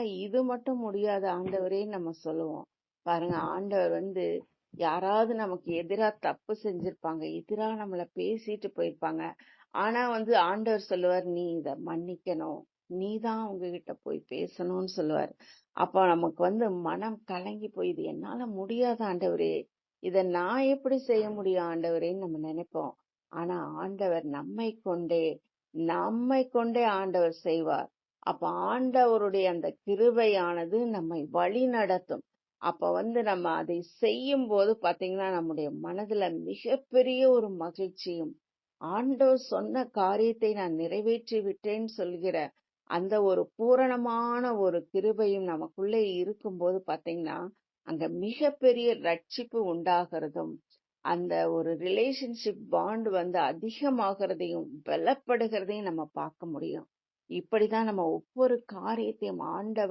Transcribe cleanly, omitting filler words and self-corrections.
இது மட்டும் முடியாது ஆண்டவரேன்னு நம்ம சொல்லுவோம். பாருங்க, ஆண்டவர் யாராவது நமக்கு எதிரா தப்பு செஞ்சிருப்பாங்க. எதிரா நம்மள பேசிட்டு போயிருப்பாங்க. ஆனா ஆண்டவர் சொல்லுவார், "நீ இத மன்னிக்கணும். நீ தான் அவங்க கிட்ட போய் பேசணும்னு" சொல்லுவாரு. அப்ப நமக்கு மனம் கலங்கி போய், "இது என்னால முடியாது ஆண்டவரே. இத நான் எப்படி செய்ய முடியும் ஆண்டவரேன்னு" நம்ம நினைப்போம். ஆனா ஆண்டவர் நம்மை கொண்டே ஆண்டவர் செய்வார். அப்ப ஆண்டவருடைய அந்த கிருபையானது நம்மை வழி நடத்தும். அப்ப நம்ம அதை செய்யும் போது பாத்தீங்கன்னா, நம்முடைய மனதுல மிகப்பெரிய ஒரு மகிழ்ச்சியும், ஆண்டவர் சொன்ன காரியத்தை நான் நிறைவேற்றி விட்டேன்னு சொல்கிற அந்த ஒரு பூரணமான ஒரு கிருபையும் நமக்குள்ளே இருக்கும்போது பாத்தீங்கன்னா, அங்க மிகப்பெரிய ரட்சிப்பு உண்டாகிறதும், அந்த ஒரு ரிலேஷன்ஷிப் பாண்ட் அதிகமாகிறதையும், பலப்படுகிறதையும் நம்ம பார்க்க முடியும். இப்படிதான் நம்ம ஒவ்வொரு காரியத்தையும் ஆண்டவர்